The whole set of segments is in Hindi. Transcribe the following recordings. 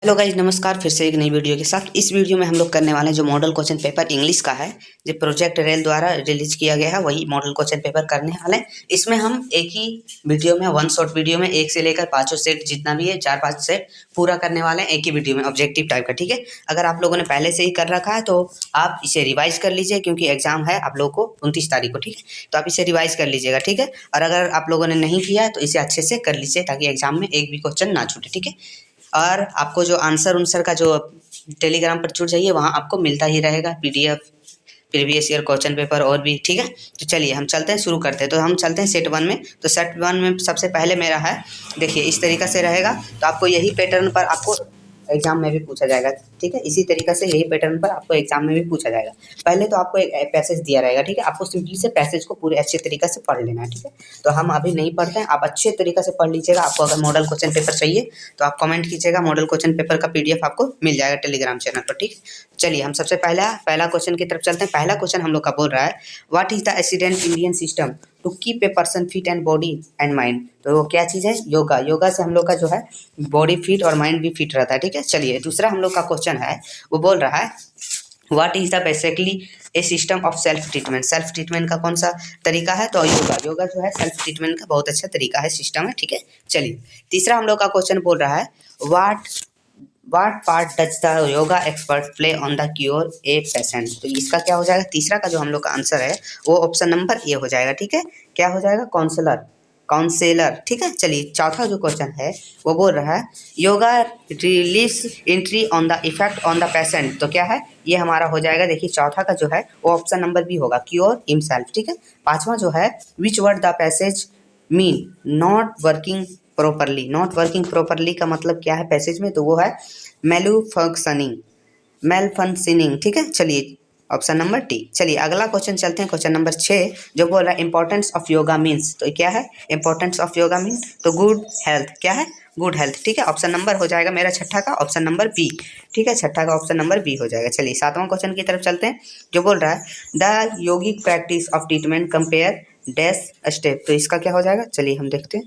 हेलो गाइज, नमस्कार। फिर से एक नई वीडियो के साथ इस वीडियो में हम लोग करने वाले हैं जो मॉडल क्वेश्चन पेपर इंग्लिश का है, जो प्रोजेक्ट रेल द्वारा रिलीज किया गया है, वही मॉडल क्वेश्चन पेपर करने वाले हैं। इसमें हम एक ही वीडियो में, वन शॉट वीडियो में, एक से लेकर पाँचों सेट जितना भी है, 4-5 सेट पूरा करने वाले हैं एक ही वीडियो में, ऑब्जेक्टिव टाइप का। ठीक है, अगर आप लोगों ने पहले से ही कर रखा है तो आप इसे रिवाइज कर लीजिए, क्योंकि एग्जाम है आप लोगों को 29 तारीख को। ठीक है, तो आप इसे रिवाइज कर लीजिएगा। ठीक है, और अगर आप लोगों ने नहीं किया है तो इसे अच्छे से कर लीजिए, ताकि एग्जाम में एक भी क्वेश्चन ना छूटे। ठीक है, और आपको जो आंसर का जो टेलीग्राम पर जुड़ जाइए, वहाँ आपको मिलता ही रहेगा PDF, previous year question paper और भी। ठीक है, तो चलिए हम चलते हैं, शुरू करते हैं। तो हम चलते हैं सेट 1 में। तो सेट 1 में सबसे पहले मेरा है, देखिए इस तरीक़ा से रहेगा। तो आपको यही पैटर्न पर आपको एग्जाम में भी पूछा जाएगा। ठीक है, इसी तरीक़े से यही पैटर्न पर आपको एग्जाम में भी पूछा जाएगा। पहले तो आपको एक पैसेज दिया रहेगा। ठीक है, आपको सिंपली से पैसेज को पूरे अच्छे तरीक़े से पढ़ लेना है। ठीक है, तो हम अभी नहीं पढ़ते हैं, आप अच्छे तरीक़े से पढ़ लीजिएगा। आपको अगर मॉडल क्वेश्चन पेपर चाहिए तो आप कमेंट कीजिएगा, मॉडल क्वेश्चन पेपर का पीडीएफ आपको मिल जाएगा टेलीग्राम चैनल पर। ठीक, चलिए हम सबसे पहला क्वेश्चन की तरफ चलते हैं। पहला क्वेश्चन हम लोग का बोल रहा है, what is the ancient Indian system to keep a person fit and body and mind. तो वो क्या चीज़ है? योगा। योगा से हम लोग का जो है बॉडी फिट और माइंड भी फिट रहता है। ठीक है, चलिए दूसरा हम लोग का क्वेश्चन है, वो बोल रहा है, what is the basically A system of self treatment. Self treatment का कौन सा तरीका है? तो योगा। योगा जो है सेल्फ ट्रीटमेंट का बहुत अच्छा तरीका है, सिस्टम है। ठीक है, चलिए तीसरा हम लोग का क्वेश्चन बोल रहा है, what part does the yoga expert play on the cure a patient. तो इसका क्या हो जाएगा? तीसरा का जो हम लोग का आंसर है वो ऑप्शन नंबर ए हो जाएगा। ठीक है, क्या हो जाएगा? काउंसलर। ठीक है, चलिए चौथा जो क्वेश्चन है वो बोल रहा है, yoga release entry on the effect on the patient. तो क्या है? ये हमारा हो जाएगा, देखिए चौथा का जो है वो ऑप्शन नंबर बी होगा, क्योर हिमसेल्फ। ठीक है, पांचवा जो है, which word the passage mean not working properly. Not working properly का मतलब क्या है पैसेज में? तो वो है मेलफंक्शनिंग। ठीक है, चलिए ऑप्शन नंबर टी। चलिए अगला क्वेश्चन चलते हैं, क्वेश्चन नंबर 6, जो बोल रहा है इंपॉर्टेंस ऑफ योगा मीन्स। तो क्या है इंपॉर्टेंस ऑफ योगा मीन्स? तो गुड हेल्थ। क्या है? Good health. ठीक है, ऑप्शन नंबर हो जाएगा मेरा छठा का ऑप्शन नंबर बी। ठीक है, छठा का ऑप्शन नंबर बी हो जाएगा। चलिए सातवां क्वेश्चन की तरफ चलते हैं, जो बोल रहा है, the yogic practice of treatment compare dash step. तो इसका क्या हो जाएगा? चलिए हम देखते हैं।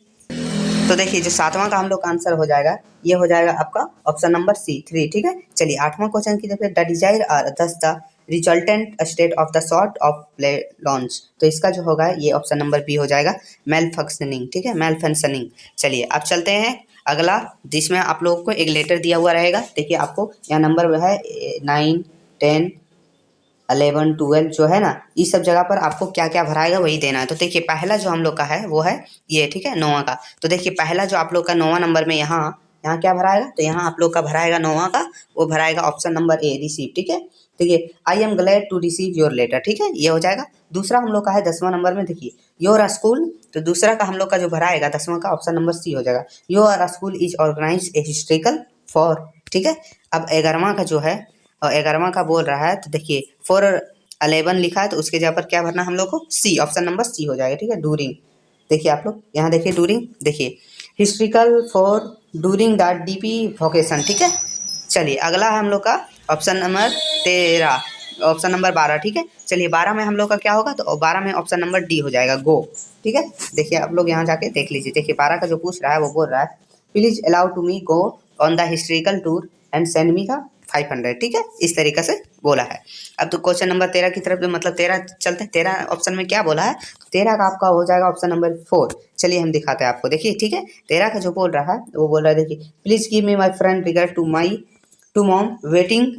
तो देखिए जो सातवां का हम लोग का आंसर हो जाएगा, ये हो जाएगा आपका ऑप्शन नंबर सी 3। ठीक है, चलिए आठवां क्वेश्चन की देखिए, द डिजायर आर दस the resultant state of the sort of play launch. तो इसका जो होगा ये ऑप्शन नंबर बी हो जाएगा, मेल फंक्शनिंग। ठीक है, मेल फंक्शनिंग। चलिए अब चलते हैं अगला, जिसमें आप लोगों को एक लेटर दिया हुआ रहेगा। देखिए आपको यहाँ नंबर है 9, 10, 11, 12 जो है ना, इस सब जगह पर आपको क्या क्या भराएगा वही देना है। तो देखिए पहला जो हम लोग का है वो है ये। ठीक है, 9वां का। तो देखिए पहला जो आप लोग का 9वां नंबर में यहाँ क्या भराएगा? तो यहाँ आप लोग का भराएगा 9वां का, वो भराएगा ऑप्शन नंबर ए, रिसीव। ठीक है, देखिए I am glad to receive your letter. ठीक है, ये हो जाएगा। दूसरा हम लोग का है 10वां नंबर में, देखिए योर स्कूल। तो दूसरा का हम लोग का जो भराएगा 10वां का ऑप्शन नंबर सी हो जाएगा, your school is organise a historical for. ठीक है, अब 11वां का जो है, और 11वां का बोल रहा है, तो देखिए फॉर 11 लिखा है, तो उसके जगह पर क्या भरना हम लोग को? सी, ऑप्शन नंबर सी हो जाएगा। ठीक है, डूरिंग। देखिए आप लोग यहाँ देखिए डूरिंग, देखिए historical for during the DP vocation. ठीक है, चलिए अगला है हम लोग का ऑप्शन नंबर 13, ऑप्शन नंबर 12। ठीक है, चलिए 12 में हम लोग का क्या होगा? तो 12 में ऑप्शन नंबर डी हो जाएगा, गो। ठीक है, देखिए आप लोग यहाँ जाके देख लीजिए। देखिए 12 का जो पूछ रहा है वो बोल रहा है, please allow to me go on the historical tour and send me the 500। ठीक है, इस तरीके से बोला है। अब तो क्वेश्चन नंबर 13 की तरफ, मतलब 13 चलते हैं। 13 ऑप्शन में क्या बोला है? 13 का आपका हो जाएगा ऑप्शन नंबर 4। चलिए हम दिखाते हैं आपको, देखिए। ठीक है, 13 का जो बोल रहा है वो बोल रहा है, देखिए please give me my friend regard to mom waiting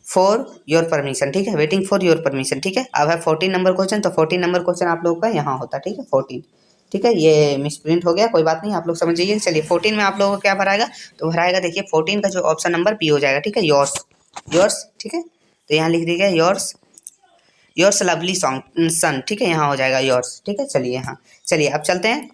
for your permission. ठीक है, वेटिंग फॉर योर परमिशन। ठीक है, अब है 14 नंबर क्वेश्चन। तो 14 नंबर क्वेश्चन आप लोगों का यहाँ होता है। ठीक है, 14। ठीक है, ये मिसप्रिंट हो गया, कोई बात नहीं, आप लोग समझ जाइए। चलिए 14 में आप लोगों को क्या भराएगा? तो भराएगा देखिए 14 का जो ऑप्शन नंबर बी हो जाएगा। ठीक है, योर्स। ठीक है, तो यहाँ लिख दीजिएगा योर्स लवली सॉन्ग सन। ठीक है, यहाँ हो जाएगा योर्स। ठीक है, चलिए यहाँ, चलिए अब चलते हैं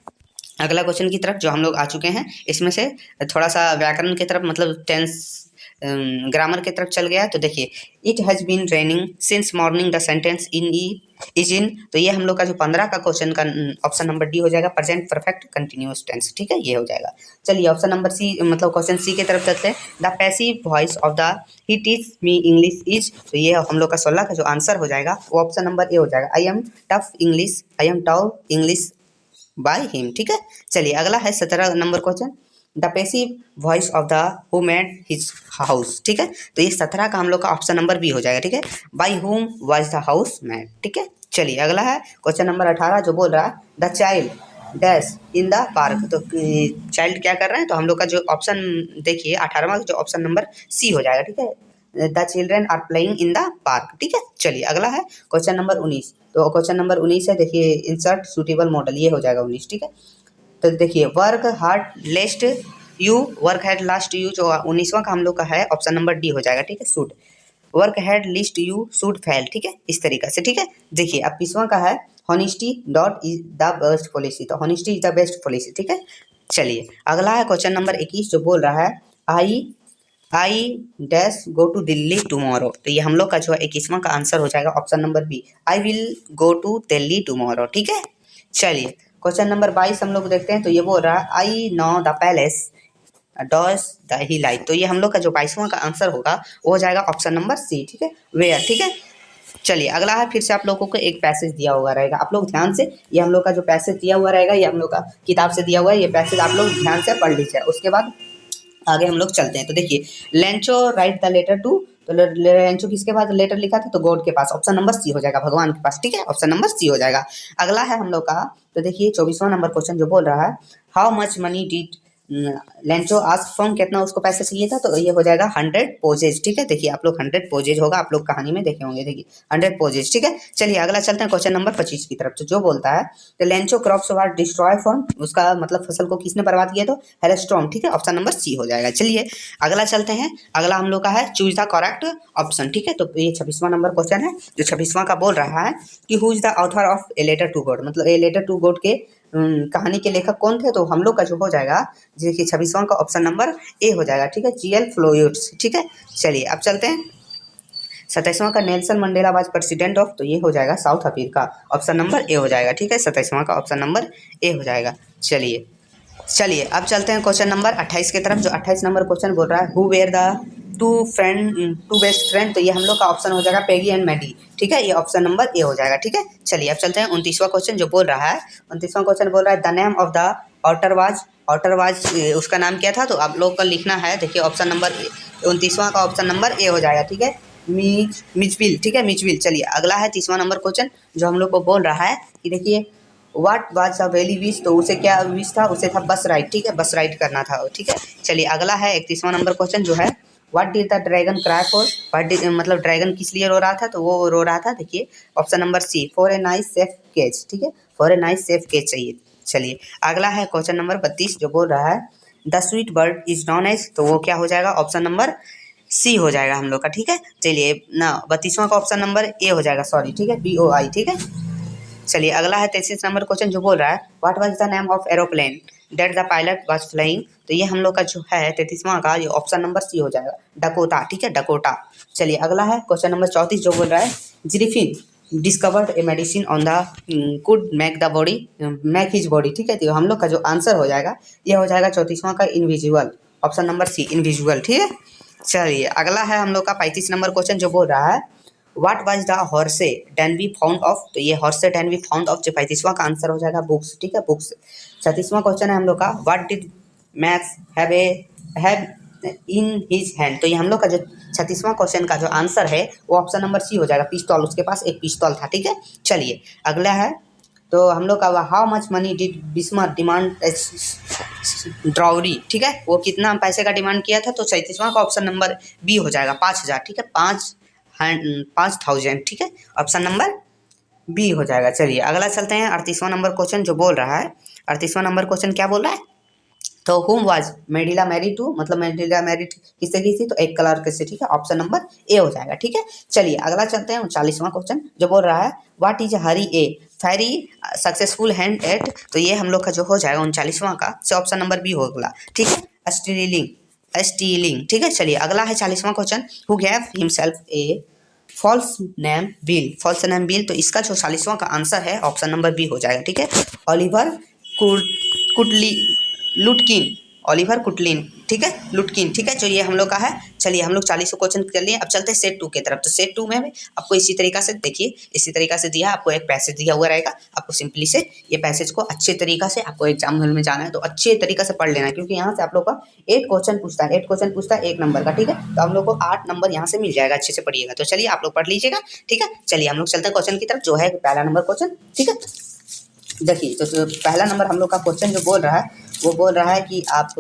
अगला क्वेश्चन की तरफ, जो हम लोग आ चुके हैं। इसमें से थोड़ा सा व्याकरण की तरफ, मतलब टेंस ग्रामर की तरफ चल गया। तो देखिए it has been raining since morning the sentence is in. तो ये हम लोग का जो 15 का क्वेश्चन का ऑप्शन नंबर डी हो जाएगा, प्रेजेंट परफेक्ट कंटिन्यूअस टेंस। ठीक है, ये हो जाएगा। चलिए ऑप्शन नंबर सी, मतलब क्वेश्चन सी की तरफ चलते हैं, the passive voice of the he teach me English is. तो ये हम लोग का 16 का जो आंसर हो जाएगा वो ऑप्शन नंबर ए हो जाएगा, I am tough English by him. ठीक है, चलिए अगला है 17 number question, the passive voice of the who made his house, ठीक है। तो ये 17 का हम लोग का ऑप्शन नंबर बी हो जाएगा, ठीक है। बाई हुम वॉज द हाउस मेड, ठीक है। चलिए अगला है क्वेश्चन नंबर 18 जो बोल रहा है the child dash in the park. तो चाइल्ड क्या कर रहे हैं, तो हम लोग का जो ऑप्शन देखिए 18वां जो ऑप्शन नंबर सी हो जाएगा, ठीक है। The children are playing in the park, ठीक है। चलिए अगला है क्वेश्चन नंबर 19। तो क्वेश्चन नंबर 19 है, देखिए इंसर्ट सूटेबल मॉडल, ये हो जाएगा 19, ठीक है। तो देखिए work hard लेस्ट you, work had last you जो 19वां का हम लोग का है ऑप्शन नंबर डी हो जाएगा, ठीक है। Should work had list you should fail, ठीक है, इस तरीके से, ठीक है। देखिए अब 20वां का है honesty dot is the best policy. तो honesty is the best policy, ठीक है। चलिए अगला है क्वेश्चन नंबर 21 जो बोल रहा है I dash go to Delhi tomorrow. तो ये हम लोग का जो है 21वां का आंसर हो जाएगा option number B, I will go to Delhi tomorrow, ठीक है। चलिए क्वेश्चन नंबर 22 हम लोग देखते हैं। तो ये बोल रहा है I know the place does the he light. तो ये हम लोग का जो 22वां का आंसर होगा वो हो जाएगा ऑप्शन नंबर सी, ठीक है, वेयर, ठीक है। चलिए अगला है, फिर से आप लोगों को एक पैसेज दिया हुआ रहेगा, आप लोग ध्यान से, ये हम लोग का जो पैसेज दिया हुआ रहेगा ये हम लोग का किताब से दिया हुआ है, ये पैसेज आप लोग ध्यान से पढ़ लीजिए, उसके बाद आगे हम लोग चलते हैं। तो देखिए Lencho write the letter to, तो लेंचो किसके पास लेटर लिखा था, तो गॉड के पास, ऑप्शन नंबर सी हो जाएगा, भगवान के पास, ठीक है, ऑप्शन नंबर सी हो जाएगा। अगला है हम लोग का, तो देखिए 24वां नंबर क्वेश्चन जो बोल रहा है how much money did Lencho ask from, कितना उसको पैसे चाहिए था, तो ये हो जाएगा 100 पोजेज, ठीक है। देखिए आप लोग 100 पोजेज होगा, आप लोग कहानी में देखे होंगे, देखिए 100 पोजेज, ठीक है। चलिए अगला चलते हैं क्वेश्चन नंबर 25 की तरफ। तो जो बोलता है तो Lencho crops were destroy from, उसका मतलब फसल को किसने बर्बाद किया, तो हेलस्टॉर्म, ठीक है, ऑप्शन नंबर सी हो जाएगा। चलिए अगला चलते हैं, अगला हम लोग का है चूज द करेक्ट ऑप्शन, ठीक है। तो ये 26वां नंबर क्वेश्चन है, जो 26वां का बोल रहा है कि who is the author of a letter to God, मतलब ए लेटर टू गॉड के कहानी के लेखक कौन थे, तो हम लोग का जो हो जाएगा देखिए 26वां का ऑप्शन नंबर ए हो जाएगा, ठीक है, जीएल फ्लोयोट्स, ठीक है। चलिए अब चलते हैं 27वां का Nelson Mandela was president of, तो ये हो जाएगा south Africa, option number A हो जाएगा, ठीक है। 27वां का ऑप्शन नंबर ए हो जाएगा। चलिए अब चलते हैं क्वेश्चन नंबर 28 की तरफ। जो 28 नंबर क्वेश्चन बोल रहा है who were the two best friend, तो ये हम लोग का ऑप्शन हो जाएगा पेगी एंड मैडी, ठीक है, ये ऑप्शन नंबर ए हो जाएगा, ठीक है। चलिए अब चलते हैं 29वां क्वेश्चन जो बोल रहा है, 29वां क्वेश्चन बोल रहा है the name of the author was, उसका नाम क्या था, तो आप लोग का लिखना है, देखिए ऑप्शन नंबर 29वां का ऑप्शन नंबर ए हो जाएगा, ठीक है, मिचविल, ठीक है, मिचविल। चलिए अगला है 30वां नंबर क्वेश्चन जो हम लोग को बोल रहा है कि देखिए what was a valley wish, तो उसे क्या विश था, उसे था बस राइड, ठीक है, बस राइड करना था, ठीक है। चलिए अगला है 31वां नंबर क्वेश्चन जो है what did the dragon cry for, मतलब ड्रैगन किस लिए रो रहा था, तो वो रो रहा था, देखिए option number C for a nice safe cage, ठीक है, for a nice safe cage चाहिए। चलिए अगला है क्वेश्चन नंबर 32 जो बोल रहा है the sweet bird is known as, तो वो क्या हो जाएगा, ऑप्शन नंबर सी हो जाएगा हम लोग का, ठीक है। चलिए ना 32वां का ऑप्शन नंबर ए हो जाएगा, सॉरी, ठीक है, BOI, ठीक है। चलिए अगला है 33 नंबर क्वेश्चन जो बोल रहा है what was the name of aeroplane that the pilot was flying, तो ये हम लोग का जो है 33वां का ये ऑप्शन नंबर सी हो जाएगा, डकोटा, ठीक है, डकोटा। चलिए अगला है क्वेश्चन नंबर 34 जो बोल रहा है Griffin discovered a medicine on the could make the body make his body, ठीक है। तो हम लोग का जो आंसर हो जाएगा ये हो जाएगा 34वां का invisible, option number C invisible, ठीक है। चलिए अगला है हम लोग का 35 नंबर क्वेश्चन जो बोल रहा है what was the horse then be found of, तो ये horse then be found of जो 35वां का आंसर हो जाएगा बुक्स, ठीक है, बुक्स। 36वां क्वेश्चन है हम लोग का what did max have in his hand, तो ये हम लोग का जो 36वां क्वेश्चन का जो आंसर है वो ऑप्शन नंबर सी हो जाएगा, पिस्तौल, उसके पास एक पिस्तौल था, ठीक है। चलिए अगला है तो हम लोग का how much money did Bismarck demand dowry, ठीक है, वो कितना पैसे का डिमांड किया था, तो 37वां का ऑप्शन नंबर बी हो जाएगा 5000, ठीक है, 5000, ठीक है, ऑप्शन नंबर बी हो जाएगा। चलिए अगला चलते हैं 38वां नंबर क्वेश्चन जो बोल रहा है 38वां नंबर क्वेश्चन क्या बोल रहा है, तो whom was Matilda married to, मतलब मेडिला मैरिड किससे की थी, तो एक क्लर्क से, ठीक है, ऑप्शन नंबर ए हो जाएगा, ठीक है। चलिए अगला चलते हैं 39वां क्वेश्चन जो बोल रहा है what is Hari a very successful hand at, तो ये हम लोग का जो हो जाएगा 39वां का से ऑप्शन नंबर बी होगा, ठीक है, स्टीलिंग, ठीक है। चलिए अगला है 40वां question who gave himself a false name Bill, तो इसका जो 40वां का आंसर है ऑप्शन नंबर बी हो जाएगा, ठीक है, ऑलिवर कुटली लुटकिन, ओलिवर कुटलिन, ठीक है, लुटकिन, ठीक है, जो ये हम लोग का है। चलिए हम लोग 40 क्वेश्चन कर लिए। अब चलते हैं सेट 2 की तरफ। तो सेट 2 में भी आपको इसी तरीका से देखिए, इसी तरीका से दिया, आपको एक पैसेज दिया हुआ रहेगा। आपको सिंपली से ये पैसेज को अच्छे तरीका से आपको एग्जाम हॉल में जाना है तो अच्छे तरीके से पढ़ लेना है, क्योंकि यहाँ से आप लोग का 8 क्वेश्चन पूछता है, 8 क्वेश्चन पूछता है 1 नंबर का, ठीक है। तो हम लोग को 8 नंबर यहाँ से मिल जाएगा, अच्छे से पढ़िएगा। तो चलिए आप लोग पढ़ लीजिएगा, ठीक है। चलिए हम लोग चलते हैं क्वेश्चन की तरफ, जो है पहला नंबर क्वेश्चन, ठीक है। देखिए तो पहला नंबर हम लोग का क्वेश्चन जो बोल रहा है, वो बोल रहा है कि आप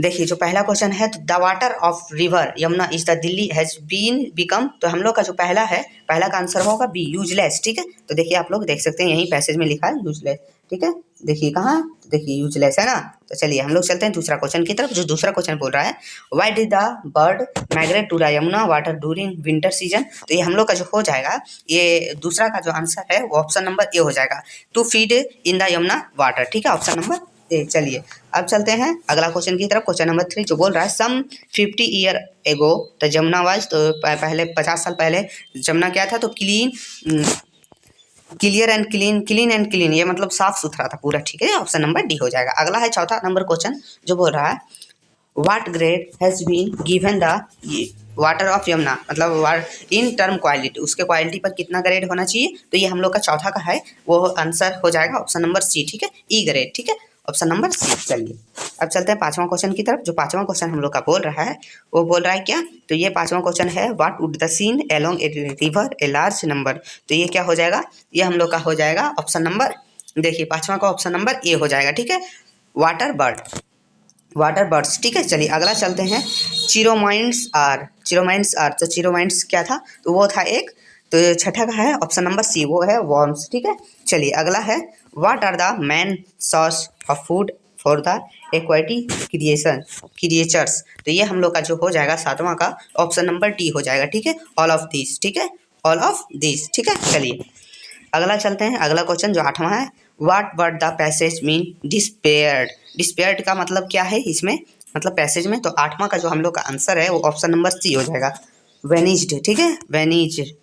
देखिए जो पहला क्वेश्चन है, तो the water of river Yamuna is the Delhi has been become, तो हम लोग का जो पहला है, पहला का आंसर होगा बी, यूजलेस, ठीक है। तो देखिए आप लोग देख सकते हैं यही पैसेज में लिखा है यूजलेस, ठीक है। देखिए कहाँ, देखिए यूजलेस है ना। तो चलिए हम लोग चलते हैं दूसरा क्वेश्चन की तरफ। जो दूसरा क्वेश्चन बोल रहा है, why did the bird migrate to the Yamuna water during winter season. तो ये हम लोग का जो हो जाएगा, ये दूसरा का जो आंसर है वो ऑप्शन नंबर ए हो जाएगा, to feed in the Yamuna water, ठीक है, ऑप्शन नंबर ए। चलिए अब चलते हैं अगला क्वेश्चन की तरफ, क्वेश्चन नंबर 3, जो बोल रहा है सम 50 year ago the Jamuna was, तो पहले 50 साल पहले जमुना क्या था, तो क्लियर एंड क्लीन, ये मतलब साफ सुथरा था पूरा, ठीक है, ऑप्शन नंबर डी हो जाएगा। अगला है चौथा नंबर क्वेश्चन, जो बोल रहा है what grade has been given the water of Yamuna, मतलब इन टर्म क्वालिटी, उसके क्वालिटी पर कितना ग्रेड होना चाहिए। तो ये हम लोग का चौथा का है, वो आंसर हो जाएगा ऑप्शन नंबर सी, ठीक है, ई ग्रेड, ठीक है, ऑप्शन नंबर सी। चलिए अब चलते हैं पांचवा क्वेश्चन की तरफ। जो पांचवा क्वेश्चन हम लोग का बोल रहा है, वो बोल रहा है क्या, तो ये पांचवा क्वेश्चन है, what would the seen along a river a large number. तो ये क्या हो जाएगा, ये हम लोग का हो जाएगा ऑप्शन नंबर, देखिए पांचवा का ऑप्शन नंबर ए हो जाएगा, ठीक है, वाटर बर्ड्स, ठीक है। चलिए अगला चलते हैं, चिरोमाइंड्स आर, तो चिरोमाइंड्स क्या था, तो वो था एक, तो छठा का है ऑप्शन नंबर सी, वो है वॉर्म्स, ठीक है। चलिए अगला है, what are the main source of food for the aquatic creatures. तो ये हम लोग का जो हो जाएगा सातवां का, ऑप्शन नंबर डी हो जाएगा, ठीक है, ऑल ऑफ दिस, ठीक है, ऑल ऑफ दिस, ठीक है। चलिए अगला चलते हैं, अगला क्वेश्चन जो आठवां है, what word the passage mean despaired का मतलब क्या है इसमें, मतलब पैसेज में। तो आठवां का जो हम लोग का आंसर है वो ऑप्शन नंबर सी हो जाएगा, वेनिज्ड, ठीक है, वेनिज्ड।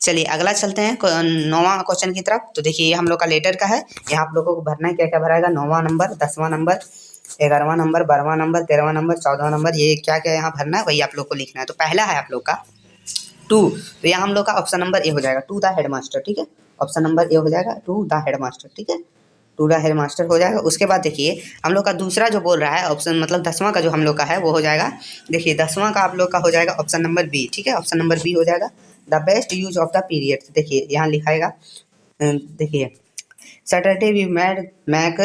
चलिए अगला चलते हैं नौवां क्वेश्चन की तरफ। तो देखिए ये हम लोग का लेटर का है, यहाँ आप लोगों को भरना है, क्या क्या भराएगा, 9वां नंबर, 10वां नंबर, 11वां नंबर, 12वां नंबर, 13वां नंबर, 14वां नंबर, ये क्या क्या यहाँ भरना है वही आप लोग को लिखना है। तो पहला है आप लोग का 2, तो यहाँ हम लोग का ऑप्शन नंबर ए हो जाएगा, टू द हेडमास्टर, ठीक है, ऑप्शन नंबर ए हो जाएगा, टू द हेडमास्टर, ठीक है, टू द हेडमास्टर हो जाएगा। उसके बाद देखिए हम लोग का दूसरा जो बोल रहा है ऑप्शन, मतलब 10वां का जो हम लोग का है वो हो जाएगा, देखिए 10वां का आप लोग का हो जाएगा ऑप्शन नंबर बी, ठीक है, ऑप्शन नंबर बी हो जाएगा, the best use of the period. देखिए यहाँ लिखाएगा, देखिए Saturday we make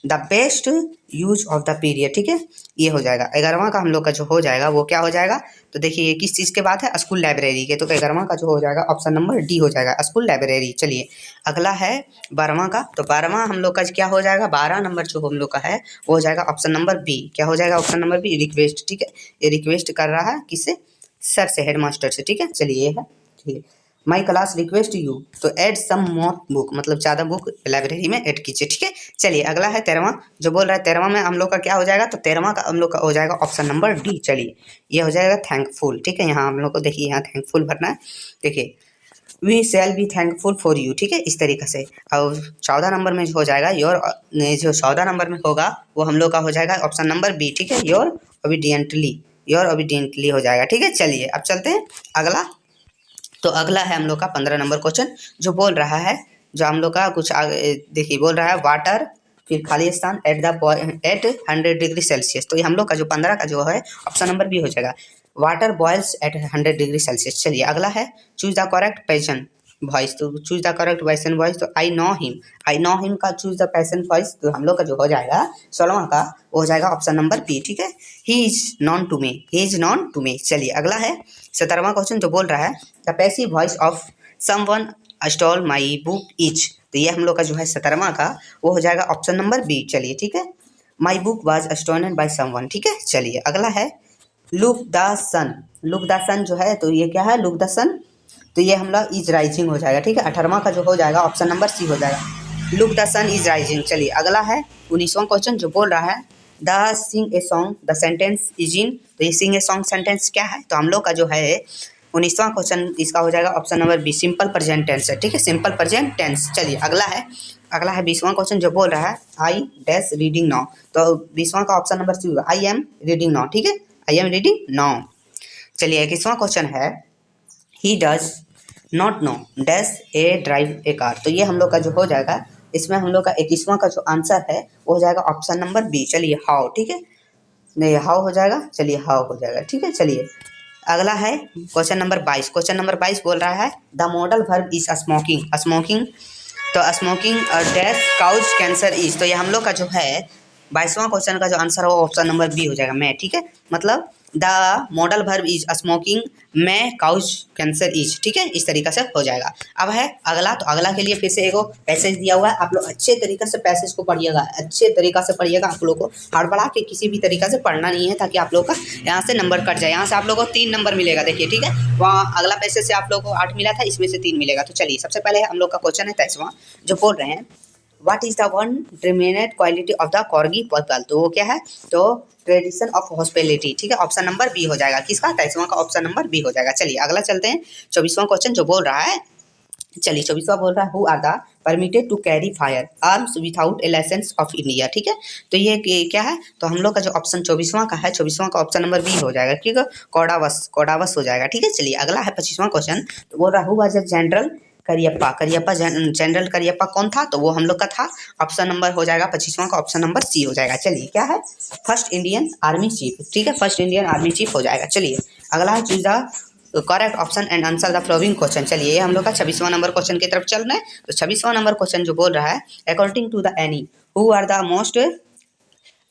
the best use of the period, ठीक है, ये हो जाएगा। 11वां का हम लोग का जो हो जाएगा वो क्या हो जाएगा, तो देखिए ये किस चीज़ के बाद है, स्कूल लाइब्रेरी के, तो 11वां का जो हो जाएगा ऑप्शन नंबर डी हो जाएगा, स्कूल लाइब्रेरी। चलिए अगला है 12वां का, तो 12वां हम लोग का क्या हो जाएगा, 12 नंबर जो हम लोग का है वो हो जाएगा ऑप्शन नंबर बी, क्या हो जाएगा ऑप्शन नंबर बी, रिक्वेस्ट, ठीक है, ये रिक्वेस्ट कर रहा है किससे, सर से, हेडमास्टर से, ठीक है। चलिए ये है, ठीक है, माई क्लास रिक्वेस्ट यू तो ऐड सम मोर बुक, मतलब ज़्यादा बुक लाइब्रेरी में ऐड कीजिए, ठीक है। चलिए अगला है 13वां, जो बोल रहा है 13वां में हम लोग का क्या हो जाएगा, तो 13वां का हम लोग का हो जाएगा ऑप्शन नंबर डी। चलिए ये हो जाएगा थैंकफुल, ठीक है, यहाँ हम लोग को देखिए यहाँ थैंकफुल भरना है, देखिए we shall be thankful for you, ठीक है, इस तरीके से। और 14 नंबर में जो हो जाएगा योर, जो 14 नंबर में होगा वो हम लोग का हो जाएगा ऑप्शन नंबर बी, ठीक है, योर ओबीडियंटली हो जाएगा, ठीक है। चलिए अब चलते हैं अगला, तो अगला है हम लोग का 15 नंबर क्वेश्चन, जो बोल रहा है, जो हम लोग का कुछ देखिए बोल रहा है वाटर, फिर खाली स्थान एट 100 डिग्री सेल्सियस। तो ये हम लोग का जो 15 का जो है ऑप्शन नंबर बी हो जाएगा, water boils at 100 degree Celsius. चलिए अगला है choose the correct passion voice, तो choose the correct passion voice, तो आई नो हिम का चूज द पैशन वॉइस, तो हम लोग का जो हो जाएगा 16वां का वो हो जाएगा ऑप्शन नंबर बी, ठीक है, he is known to me. चलिए अगला है 17वां क्वेश्चन, जो बोल रहा है the passive voice of someone stole my book is. तो ये हम लोग का जो है 17वां का वो हो जाएगा ऑप्शन नंबर बी। चलिए ठीक है, my book was stolen by someone, ठीक है। चलिए अगला है लुक द सन जो है, तो ये क्या है, लुक द सन, तो ये हम लोग इज राइजिंग हो जाएगा, ठीक है। 18वां का जो हो जाएगा ऑप्शन नंबर सी हो जाएगा, look the sun is rising. चलिए अगला है 19वां क्वेश्चन, जो बोल रहा है the sing a song the sentence is in. तो ये सिंग ए सॉन्ग सेंटेंस क्या है, तो हम लोग का जो है 19वां क्वेश्चन इसका हो जाएगा option number B, simple present tense है, ठीक है, सिंपल प्रेजेंट टेंस। चलिए अगला है अगला है 20वां क्वेश्चन जो बोल रहा है आई डैश रीडिंग नाउ। तो 20वां का ऑप्शन नंबर सी होगा, आई एम रीडिंग नाउ। ठीक है, आई एम रीडिंग नाउ। चलिए 21वां क्वेश्चन है he does not know dash A drive A car. तो ये हम लोग का जो हो जाएगा, इसमें हम लोग का 21वां का जो आंसर है वो हो जाएगा ऑप्शन नंबर बी। चलिए हाउ, ठीक है, नहीं हाउ हो जाएगा, चलिए हाउ हो जाएगा। ठीक है, चलिए अगला है क्वेश्चन नंबर 22। क्वेश्चन नंबर 22 बोल रहा है the modal verb is smoking. Smoking, तो smoking dash cause cancer is. तो ये हम लोग का जो है 22वां क्वेश्चन का जो आंसर हो ऑप्शन नंबर बी हो जाएगा, मैं। ठीक है, मतलब the modal verb is smoking मैं काउज कैंसर इज। ठीक है, इस तरीके से हो जाएगा। अब है अगला, तो अगला के लिए फिर से एगो पैसेज दिया हुआ है, आप लोग अच्छे तरीके से पैसेज को पढ़िएगा, अच्छे तरीके से पढ़िएगा। आप लोग को हड़बड़ा के किसी भी तरीके से पढ़ना नहीं है, ताकि आप लोग का यहाँ से नंबर कट जाए। यहाँ से आप लोग को 3 नंबर मिलेगा, देखिए। ठीक है, वहाँ अगला पैसेज से आप लोग को 8 मिला था, इसमें से 3 मिलेगा। तो चलिए सबसे पहले हम लोग का क्वेश्चन है 23वां जो बोल रहे हैं what is the one remnant quality of the corgi people. तो वो क्या है, तो ट्रेडिशन ऑफ हॉस्पिटैलिटी। ठीक है, ऑप्शन नंबर बी हो जाएगा। किसका, 23वां का ऑप्शन नंबर बी हो जाएगा। चलिए अगला चलते हैं 24वां क्वेश्चन जो बोल रहा है, चलिए 24वां बोल रहा है who are the permitted to carry firearms without a licence of India. ठीक है, तो ये क्या है, तो हम लोग का जो ऑप्शन 24वां का है, 24वां का ऑप्शन नंबर बी हो जाएगा। ठीक है, कोडावस हो जाएगा। ठीक है, चलिए अगला है 25वां क्वेश्चन, तो बोल रहा है who was the general Cariappa general Cariappa कौन था, तो वो हम लोग का था ऑप्शन नंबर हो जाएगा 25वां का ऑप्शन नंबर सी हो जाएगा। चलिए क्या है, फर्स्ट इंडियन आर्मी चीफ। ठीक है, फर्स्ट इंडियन आर्मी चीफ हो जाएगा। चलिए अगला है choose the correct option and answer the following question. चलिए ये हम लोग का 26वां नंबर क्वेश्चन की तरफ चल रहे हैं। तो 26वां नंबर क्वेश्चन जो बोल रहा है according to the any who are the most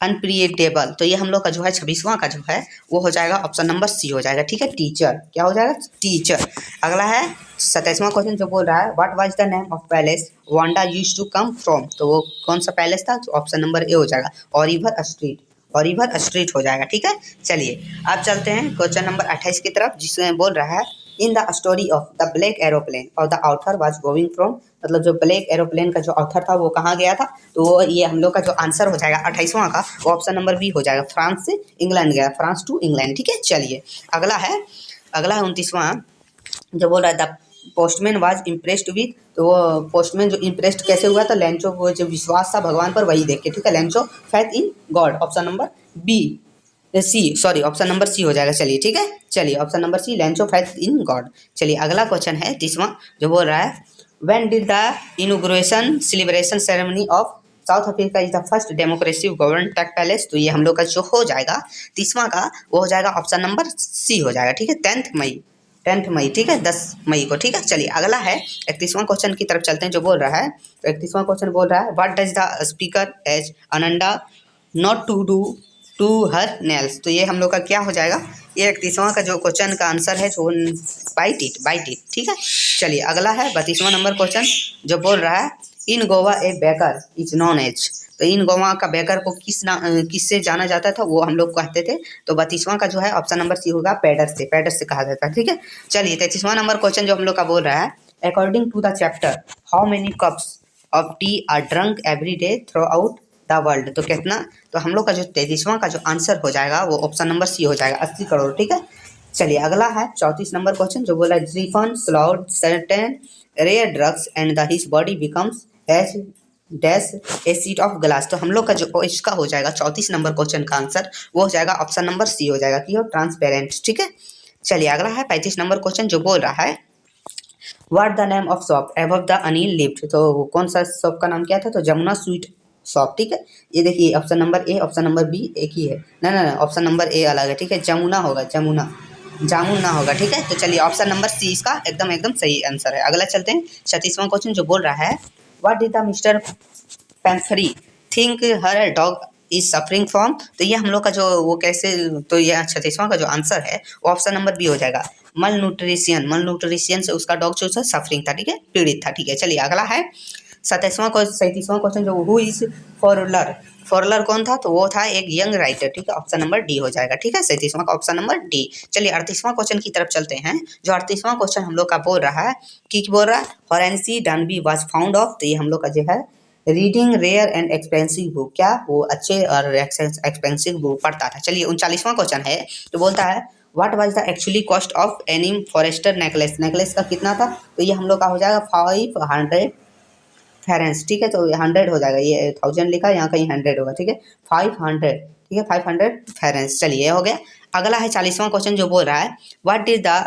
unpredictable. तो ये हम लोग का जो है 26वां का जो है वो हो जाएगा ऑप्शन नंबर सी हो जाएगा। ठीक है, टीचर, क्या हो जाएगा, टीचर। अगला है 27वां क्वेश्चन जो बोल रहा है what was the name of place Wanda used to come from. तो वो कौन सा पैलेस था, तो ऑप्शन नंबर ए हो जाएगा ओलिवर स्ट्रीट। ओलिवर स्ट्रीट हो जाएगा। ठीक है, चलिए अब चलते हैं क्वेश्चन नंबर 28 की तरफ, जिसमें बोल रहा है in the story of the black aeroplane और the author was going from. मतलब जो ब्लैक एरोप्लेन का जो ऑथर था वो कहाँ गया था, तो वो ये हम लोग का जो आंसर हो जाएगा 28वां का वो ऑप्शन नंबर बी हो जाएगा, फ्रांस से इंग्लैंड गया, फ्रांस टू इंग्लैंड। ठीक है, चलिए अगला है 29वां जो बोल रहा है the postman was impressed with. तो वो पोस्टमैन जो इम्प्रेस्ड कैसे हुआ था, लेंचो वो जो विश्वास था भगवान पर वही देख के। ठीक है, Lencho faith in God, option number B C, sorry option number C हो जाएगा। चलिए ठीक है, चलिए option number C Lencho faith in God. चलिए अगला क्वेश्चन है 30वां जो बोल रहा है when did the inauguration celebration ceremony of South Africa is the first democracy govern take place. तो ये हम लोग का जो हो जाएगा 30वां का वो हो जाएगा ऑप्शन नंबर सी हो जाएगा। ठीक है, 10 मई। ठीक है, 10 मई को। ठीक है, चलिए अगला है 31वां क्वेश्चन की तरफ चलते हैं जो बोल रहा है। तो 31वां क्वेश्चन बोल रहा है what does the speaker ask Ananda not to do to her nails. तो ये हम लोग का क्या हो जाएगा, ये 31वां का जो क्वेश्चन का आंसर है जो बाइट इट। ठीक है, चलिए अगला है 32वां नंबर क्वेश्चन जो बोल रहा है in Goa a baker is known as. तो इन गोवा का बेकर को किससे जाना जाता था, वो हम लोग कहते थे। तो 32वां का जो है ऑप्शन नंबर सी होगा पैडर से कहा जाता है। ठीक है, चलिए 33वां नंबर क्वेश्चन जो हम लोग का बोल रहा है according to the chapter how many cups of tea are drunk every day throughout the world. तो कितना, तो हम लोग का जो 33वां का जो आंसर हो जाएगा वो ऑप्शन नंबर सी हो जाएगा 80 करोड़। ठीक है, चलिए अगला है 34 नंबर क्वेश्चन जो बोला Griffin swallowed certain rare drugs and the his body becomes as dash a sheet of glass. तो हम लोग का जो इसका हो जाएगा 34 नंबर क्वेश्चन का आंसर वो हो जाएगा ऑप्शन नंबर सी हो जाएगा कि ट्रांसपेरेंट। ठीक है, चलिए अगला है 35 नंबर क्वेश्चन जो बोल रहा है what the name of shop above the Anil lift. तो कौन सा शॉप का नाम क्या था, तो जमुना स्वीट शॉप। ठीक है, ये देखिए option number A option number B एक ही है, ना ऑप्शन नंबर ए अलग है। ठीक है, जमुना होगा, जामुन ना होगा। ठीक है, तो चलिए ऑप्शन नंबर सी इसका एकदम सही आंसर है। अगला चलते हैं 36वां क्वेश्चन जो बोल रहा है what did the mister Pumphrey think her dog is suffering from. तो ये हम लोग का जो वो कैसे, तो ये 36वां का जो आंसर है वो ऑप्शन नंबर बी हो जाएगा मल न्यूट्रिशियन से उसका डॉग जो सफरिंग था। ठीक है, पीड़ित था। ठीक है, चलिए अगला है 37वां क्वेश्चन जो हु इज फॉरलर कौन था, तो वो था एक यंग राइटर। ठीक है, ऑप्शन नंबर डी हो जाएगा। ठीक है, 37वां का ऑप्शन नंबर डी। चलिए 38वां क्वेश्चन की तरफ चलते हैं जो 38वां क्वेश्चन हम लोग का बोल रहा है कि बोल रहा है Horace Danby was found of. तो ये हम लोग का जो है reading rare and expensive book, क्या वो अच्छे और एक्सपेंसिव बुक पढ़ता था। चलिए 39वां क्वेश्चन है तो बोलता है what was the actually cost of एनिम फॉरेस्टर नेकलेस। नेकलेस का कितना था, तो ये हम लोग का हो जाएगा 500 फेरेंस, ठीक है, तो 100 हो जाएगा, ये 1000 लिखा है यहाँ कहीं 100 होगा, ठीक है, 500, ठीक है, 500 फेरेंस। चलिए ये हो गया। अगला है 40वां क्वेश्चन जो बोल रहा है व्हाट इज द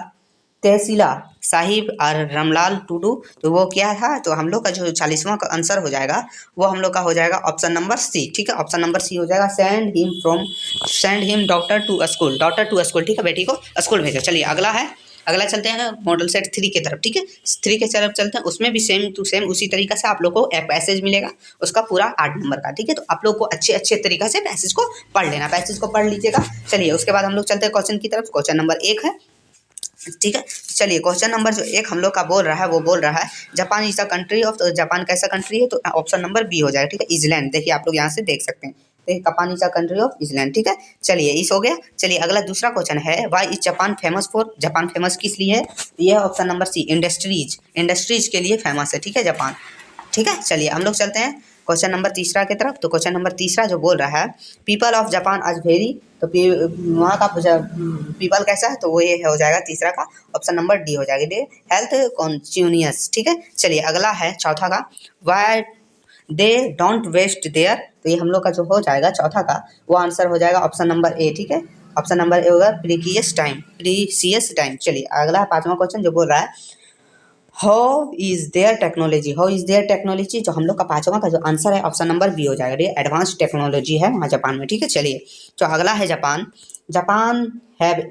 तहसीला साहिब और रमलाल टूडू, तो वो क्या था, तो हम लोग का जो 40वां का आंसर हो जाएगा वो हम लोग का हो जाएगा ऑप्शन नंबर सी, ठीक है, ऑप्शन नंबर सी हो जाएगा send him doctor to school, ठीक है, बेटी को स्कूल भेजो। चलिए अगला है, अगला चलते हैं मॉडल सेट 3 की तरफ, ठीक है, 3 के तरफ चलते हैं, उसमें भी सेम टू सेम उसी तरीका से आप लोग को पैसेज मिलेगा उसका पूरा 8 नंबर का, ठीक है, तो आप लोग को अच्छे अच्छे तरीका से पैसेज को पढ़ लेना, पैसेज को पढ़ लीजिएगा। चलिए उसके बाद हम लोग चलते हैं क्वेश्चन की तरफ, क्वेश्चन नंबर 1 है, ठीक है, चलिए क्वेश्चन नंबर जो 1 हम लोग का बोल रहा है वो बोल रहा है Japan is the country of, तो जापान कैसा कंट्री है, तो ऑप्शन नंबर बी हो जाएगा, ठीक है, इजलैंड, देखिए आप लोग यहाँ से देख सकते हैं, तो Japan is the country of island, ठीक है। चलिए इस हो गया। चलिए अगला दूसरा क्वेश्चन है why is Japan famous for, Japan famous किस लिए है, ये है ऑप्शन नंबर सी इंडस्ट्रीज के लिए फेमस है, ठीक है, जापान, ठीक है। चलिए हम लोग चलते हैं क्वेश्चन नंबर तीसरा की तरफ, तो क्वेश्चन नंबर तीसरा जो बोल रहा है पीपल ऑफ जापान आज वेरी, तो वहाँ का पीपल कैसा है, तो वो ये हो जाएगा तीसरा का ऑप्शन नंबर डी हो जाएगा, हेल्थ कॉन्शियस, ठीक है। चलिए अगला है चौथा का why they don't waste their, तो ये हम लोग का जो हो जाएगा चौथा का वो आंसर हो जाएगा ऑप्शन नंबर ए, ठीक है, ऑप्शन नंबर ए होगा प्रीसियस टाइम। चलिए अगला 5वां क्वेश्चन जो बोल रहा है हाउ इज देयर टेक्नोलॉजी, जो हम लोग का 5वां का जो आंसर है ऑप्शन नंबर बी हो जाएगा, ये एडवांस टेक्नोलॉजी है वहाँ जापान में, ठीक है। चलिए तो अगला है Japan have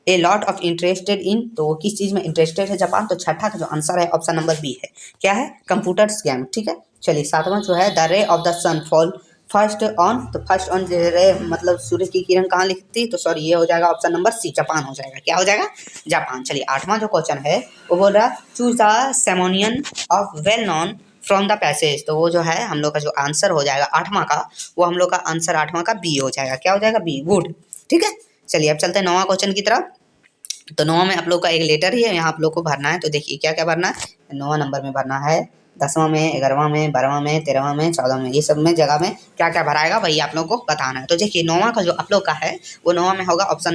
a lot of interested in, तो किस चीज़ में इंटरेस्टेड है जापान, तो छठा का जो आंसर है ऑप्शन नंबर बी है, क्या है, कंप्यूटर्स गेम, ठीक है। चलिए 7वां जो है the ray of the sun fall first on, तो फर्स्ट ऑन रे मतलब सूर्य की किरण कहाँ लिखती, तो सॉरी ये हो जाएगा ऑप्शन नंबर सी, जापान हो जाएगा, क्या हो जाएगा, जापान। चलिए 8वां जो क्वेश्चन है वो बोल रहा है choose the synonym of well known from the passage, तो वो जो है हम लोग का जो आंसर हो जाएगा 8वां का, वो हम लोग का आंसर 8वां का बी हो जाएगा, क्या हो जाएगा, बी, गुड, ठीक है। चलिए अब चलते हैं 9वां क्वेश्चन की तरफ, तो 9वां में आप लोग का एक लेटर ही है, यहाँ आप लोग को भरना है, तो देखिए क्या क्या भरना है, 9वां नंबर में भरना है, 10वां में, 11वां में, 12वां में, 13वां में, 14वां में, ये सब में जगह में क्या क्या भराएगा वही आप लोग को बताना है। तो देखिए 9वां का जो आप लोग का है वो 9वां में होगा ऑप्शन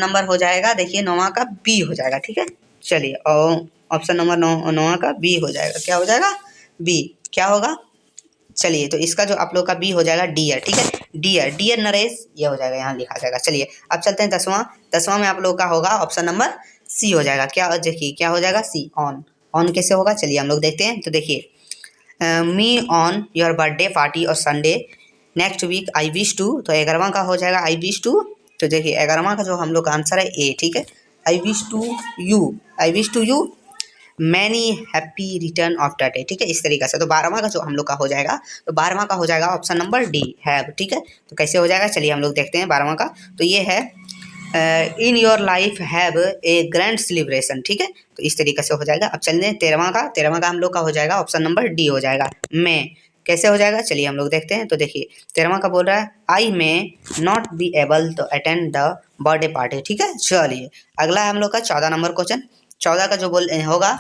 नंबर हो जाएगा, देखिए 9वां का बी हो जाएगा, ठीक है। चलिए और ऑप्शन नंबर 9वां का बी हो जाएगा, क्या हो जाएगा, बी, क्या होगा, चलिए तो इसका जो आप लोग का बी हो जाएगा डियर, ठीक है, डियर नरेश, ये हो जाएगा, यहाँ लिखा जाएगा। चलिए अब चलते हैं 10वां में आप लोग का होगा ऑप्शन नंबर सी हो जाएगा, क्या देखिए क्या हो जाएगा, सी, ऑन कैसे होगा, चलिए हम लोग देखते हैं, तो देखिए me on your birthday party और Sunday next week I wish to, तो 11वां का हो जाएगा आई विश टू, तो देखिए 11वां का जो हम लोग का आंसर है ए, ठीक है, I wish to you many happy return of the day, ठीक है, इस तरीके से। तो 12वां का जो हम लोग का हो जाएगा, तो 12वां का हो जाएगा ऑप्शन नंबर डी हैव, ठीक है, तो कैसे हो जाएगा, चलिए हम लोग देखते हैं 12वां का, तो ये है in your life have a grand celebration, ठीक है, तो इस तरीके से हो जाएगा। अब चलते हैं 13वां का हम लोग का हो जाएगा ऑप्शन नंबर डी हो जाएगा, मैं, कैसे हो जाएगा, चलिए हम लोग देखते हैं, तो देखिए 13वां का बोल रहा है I may not be able to attend the birthday party, ठीक है। चलिए अगला है हम लोग का 14 नंबर क्वेश्चन, 14 का जो होगा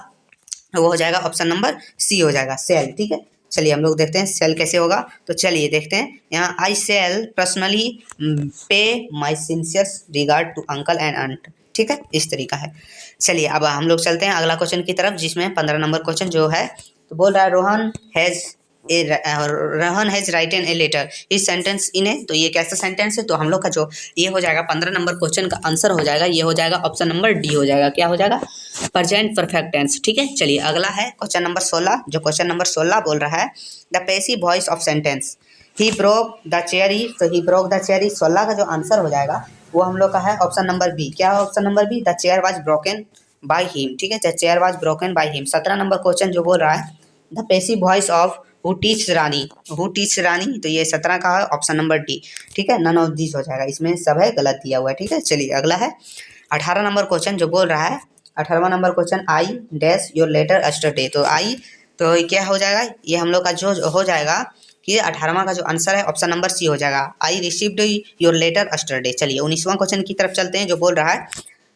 वो हो जाएगा ऑप्शन नंबर सी हो जाएगा, सेल, ठीक है। चलिए हम लोग देखते हैं सेल कैसे होगा, तो चलिए देखते हैं, यहाँ आई shall personally pay my sincere regard to uncle and aunt, ठीक है, इस तरीका है। चलिए अब हम लोग चलते हैं अगला क्वेश्चन की तरफ, जिसमें 15 नंबर क्वेश्चन जो है, तो बोल रहा है Rohan has written a letter इस सेंटेंस इन ए, तो ये कैसा सेंटेंस है, तो हम लोग का जो ये हो जाएगा 15 नंबर क्वेश्चन का आंसर हो जाएगा, ये हो जाएगा ऑप्शन नंबर डी हो जाएगा, क्या हो जाएगा, प्रेजेंट परफेक्ट टेंस, ठीक है। चलिए अगला है क्वेश्चन नंबर 16, जो क्वेश्चन नंबर 16 बोल रहा है the passive voice of sentence he broke the चेयरी, तो ही ब्रोक द चेयरी 16 का जो आंसर हो जाएगा वो हम लोग का है ऑप्शन नंबर बी, क्या है option number B, the chair was broken by him, ठीक है, the chair was broken by him. 17 number question जो बोल रहा है the passive voice of who teach Rani, तो ये 17 का है ऑप्शन नंबर डी, ठीक है, नन ऑफ दिस हो जाएगा, इसमें सब है गलत दिया हुआ है, ठीक है। चलिए अगला है 18 नंबर क्वेश्चन जो बोल रहा है 18वां number question I dash your letter yesterday, तो आई, तो क्या हो जाएगा, ये हम लोग का जो हो जाएगा कि 18वां का जो आंसर है ऑप्शन नंबर सी हो जाएगा, I received your letter yesterday. चलिए 19वां क्वेश्चन की तरफ चलते हैं, जो बोल रहा है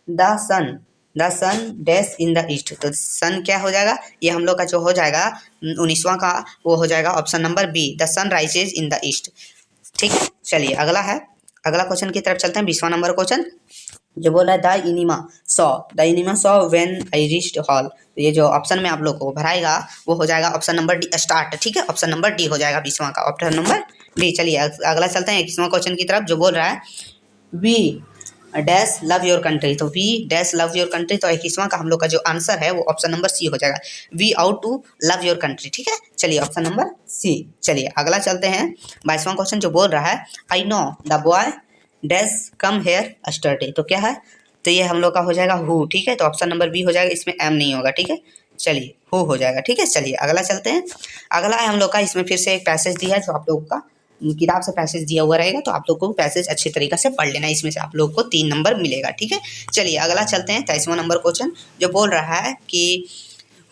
the sun dash in the east, तो सन क्या हो जाएगा, ये हम लोग का जो हो जाएगा 19वां का वो हो जाएगा option number B, the sun rises in the east, ठीक है। चलिए अगला क्वेश्चन की तरफ चलते हैं 20वां नंबर क्वेश्चन, जो बोला है the enema saw when I reached hall, तो ये जो ऑप्शन में आप लोग को भराएगा वो हो जाएगा ऑप्शन नंबर डी स्टार्ट, ठीक है। ऑप्शन नंबर डी हो जाएगा 20वां का, ऑप्शन नंबर डी। चलिए अगला चलते हैं 21वां क्वेश्चन की तरफ, जो बोल रहा है we dash love your country, तो we dash love your country, तो 21वां का हम लोग का जो आंसर है वो ऑप्शन नंबर सी हो जाएगा, we ought to love your country, ठीक है। चलिए ऑप्शन नंबर सी। चलिए अगला चलते हैं 22वां क्वेश्चन, जो बोल रहा है I know the boy dash come here yesterday, तो क्या है, तो ये हम लोग का हो जाएगा हु, ठीक है। तो ऑप्शन नंबर बी हो जाएगा, इसमें एम नहीं होगा, ठीक है। चलिए हु हो जाएगा, ठीक है। चलिए अगला चलते हैं, अगला है हम लोग का, इसमें फिर से एक पैसेज दिया है जो आप लोगों का किताब से पैसेज दिया हुआ रहेगा, तो आप लोग को पैसेज अच्छे तरीके से पढ़ लेना, इसमें से आप लोग को 3 नंबर मिलेगा, ठीक है। चलिए अगला चलते हैं 23वां नंबर क्वेश्चन, जो बोल रहा है कि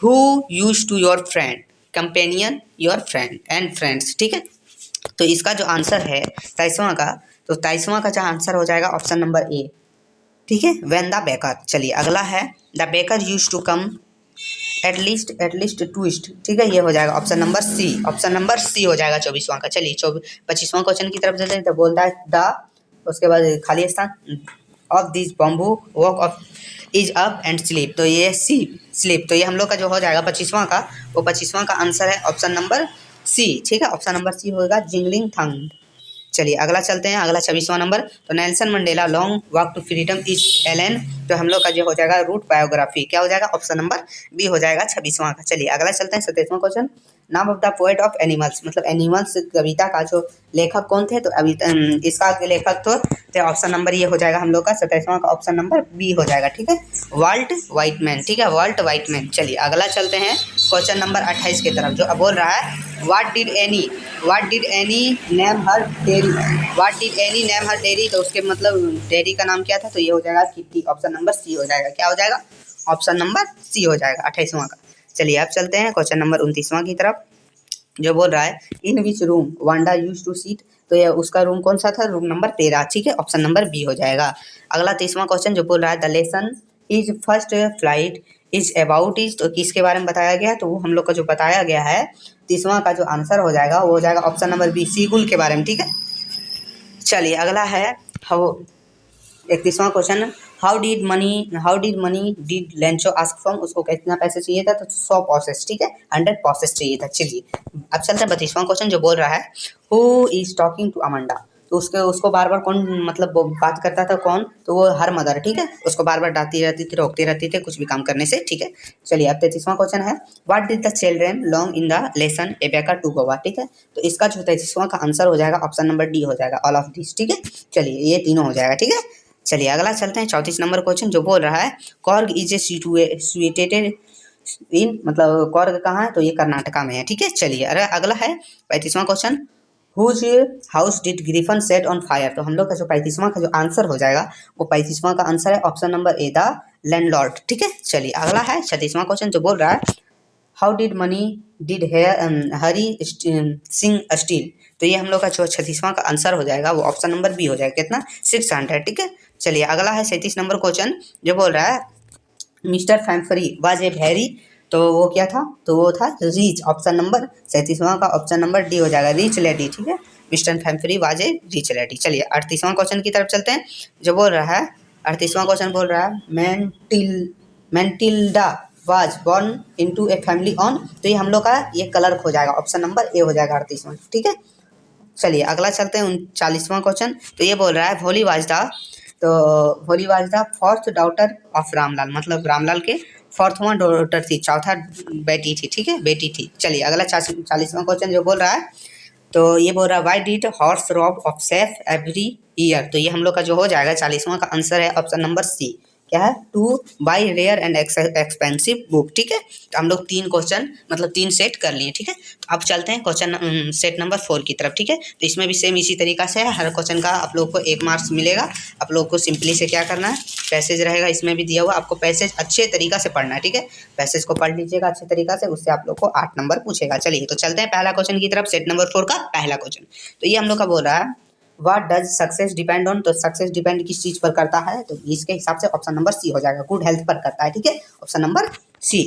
who use to your friend companion your friend and friends, ठीक है। तो इसका जो आंसर है 23वां का, तो 23वां का जो आंसर हो जाएगा ऑप्शन नंबर ए, ठीक है, व्हेन द बेकर। चलिए अगला है the baker use to come at least twist, ठीक है, ये हो जाएगा option number C, option number C हो जाएगा 24वां का। चलिए 25वां क्वेश्चन की तरफ चलते हैं, तो बोलता है द, उसके बाद खाली स्थान of this bamboo walk of is up and sleep, तो ये सी स्लीप, तो ये हम लोग का जो हो जाएगा 25वां का, वो 25वां का आंसर है ऑप्शन नंबर सी, ठीक है। ऑप्शन नंबर सी होगा जिंगलिंग थंग। चलिए अगला चलते हैं, अगला 26वां नंबर, तो Nelson Mandela long walk to freedom is एलन, तो हम लोग का जो हो जाएगा रूट बायोग्राफी, क्या हो जाएगा ऑप्शन नंबर बी हो जाएगा 26वां का। चलिए अगला चलते हैं 27वां क्वेश्चन, नाम of the poet of animals, मतलब एनिमल्स कविता का जो लेखक कौन थे, तो अभी इसका लेखक तो ऑप्शन नंबर ये हो जाएगा हम लोग का 27वां का, ऑप्शन नंबर बी हो जाएगा, ठीक है, वाल्ट वाइटमैन, ठीक है, वाल्ट वाइटमैन। चलिए अगला चलते हैं क्वेश्चन नंबर 28 की तरफ, जो अब बोल रहा है what did any name her dairy, what did any name her dairy, तो उसके मतलब डेयरी का नाम क्या था, तो ये हो जाएगा किट्टी, ऑप्शन नंबर सी हो जाएगा, क्या हो जाएगा ऑप्शन नंबर सी हो जाएगा 28वां का। चलिए अब चलते हैं क्वेश्चन नंबर 29वां की तरफ, जो बोल रहा है in which room Wanda use to sit, तो ये उसका रूम कौन सा था, रूम नंबर 13, ठीक है, ऑप्शन नंबर बी हो जाएगा। अगला 30वां क्वेश्चन, जो बोल रहा है the lesson is first flight is about is, तो किसके बारे में बताया गया, तो वो हम लोग का जो बताया गया है 30वां का जो आंसर हो जाएगा वो हो जाएगा ऑप्शन नंबर बी, सीगुल के बारे में, ठीक है। चलिए अगला है 31वां question, how did money did Lencho ask from, उसको कितना पैसे चाहिए था, तो 100 पॉसेस, ठीक है, 100 पॉसेस चाहिए था। चलिए अब चलते हैं 32वां क्वेश्चन, जो बोल रहा है who is talking to Amanda, तो उसको बार बार कौन मतलब बात करता था, कौन, तो वो हर मदर, ठीक है, उसको बार बार डांटती रहती थी, रोकती रहती थी कुछ भी काम करने से, ठीक है। चलिए अब 33वां क्वेश्चन है what did the children long in the lesson a baker to Goa, ठीक है, तो इसका जो 33वां का आंसर हो जाएगा ऑप्शन नंबर डी हो जाएगा ऑल ऑफ दिस, ठीक है। चलिए ये तीनों हो जाएगा, ठीक है। चलिए अगला चलते हैं 34 नंबर क्वेश्चन, जो बोल रहा है Korg is a situated in, मतलब कॉर्ग कहाँ है, तो ये कर्नाटका में है, ठीक है। चलिए अरे अगला है 35वां question, whose house did Griffin set on fire, तो हम लोग का जो 35वां का जो आंसर हो जाएगा वो 35वां का आंसर है option number A the landlord, ठीक है। चलिए अगला है 36वां क्वेश्चन, जो बोल रहा है how did money did Hari Singh steel, तो ये हम लोग का जो 36वां का आंसर हो जाएगा वो ऑप्शन नंबर बी हो जाएगा, कितना 600, ठीक है। चलिए अगला है 37 नंबर क्वेश्चन, जो बोल रहा है mister Pumphrey was a very, तो वो क्या था, तो वो था रीच, ऑप्शन नंबर 37वां का ऑप्शन नंबर डी हो जाएगा रीच लेडी, ठीक है, mister Pumphrey was a rich lady. चलिए 38वां क्वेश्चन की तरफ चलते हैं, जो बोल रहा है 38वां क्वेश्चन बोल रहा है Matilda was born into a family on, तो ये हम लोग का ये कलर हो जाएगा, ऑप्शन नंबर ए हो जाएगा 38वां, ठीक है। चलिए अगला चलते हैं 39वां क्वेश्चन, तो ये बोल रहा है भोली was the fourth daughter of Ramlal, मतलब रामलाल के 4वां डॉटर थी, चौथा बेटी थी, ठीक है, बेटी थी। चलिए अगला 40वां क्वेश्चन, जो बोल रहा है, तो ये बोल रहा है why did Horace rob of safe every year, तो ये हम लोग का जो हो जाएगा 40वां का आंसर है ऑप्शन नंबर सी, क्या है, to buy rare and expensive book, ठीक है। तो हम लोग 3 क्वेश्चन मतलब 3 सेट कर लिए, ठीक है। तो अब चलते हैं क्वेश्चन सेट नंबर 4 की तरफ, ठीक है। तो इसमें भी सेम इसी तरीका से है, हर क्वेश्चन का आप लोग को 1 मार्क्स मिलेगा। आप लोग को सिंपली से क्या करना है, पैसेज रहेगा इसमें भी दिया हुआ, आपको पैसेज अच्छे तरीका से पढ़ना है, ठीक है, पैसेज को पढ़ लीजिएगा अच्छे तरीका से, उससे आप लोग को 8 नंबर पूछेगा। चलिए तो चलते हैं पहला क्वेश्चन की तरफ, सेट नंबर 4 का पहला क्वेश्चन, तो ये हम लोग का बोल रहा है what does success depend on, तो सक्सेस डिपेंड किस चीज़ पर करता है, तो इसके हिसाब से ऑप्शन नंबर सी हो जाएगा, गुड हेल्थ पर करता है, ठीक है, ऑप्शन नंबर सी।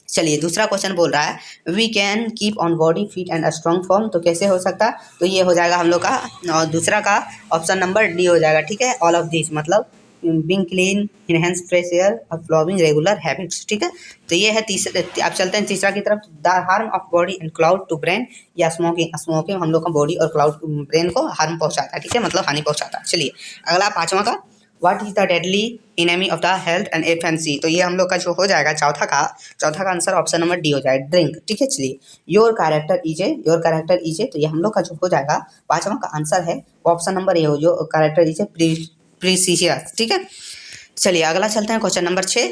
चलिए दूसरा क्वेश्चन बोल रहा है we can keep on body fit and strong form, तो कैसे हो सकता है, तो ये हो जाएगा हम लोग का दूसरा का ऑप्शन नंबर डी हो जाएगा, ठीक है, ऑल ऑफ दिस, मतलब being clean, enhance fresh air और फॉलोइंग रेगुलर हैबिट्स। ठीक है, तो ये है तीसरा। अब चलते हैं तीसरा की तरफ। The harm of body and cloud to brain, या स्मोकिंग। स्मोकिंग हम लोग का बॉडी और क्लाउड ब्रेन को हार्म पहुंचाता है, ठीक है, मतलब हानि पहुंचाता है। चलिए अगला पांचवा का, what is the deadly enemy of the health and FNC. तो ये हम लोग का जो हो जाएगा चौथा का आंसर ऑप्शन नंबर डी हो जाएगा, ड्रिंक। ठीक है, चलिए योर कैरेक्टर इज ए, तो ये हम लोग का जो हो जाएगा पांचवा का आंसर है ऑप्शन नंबर ए हो, जो कैरेक्टर इज ए प्रीसियस। ठीक है, चलिए अगला चलते हैं क्वेश्चन नंबर 6,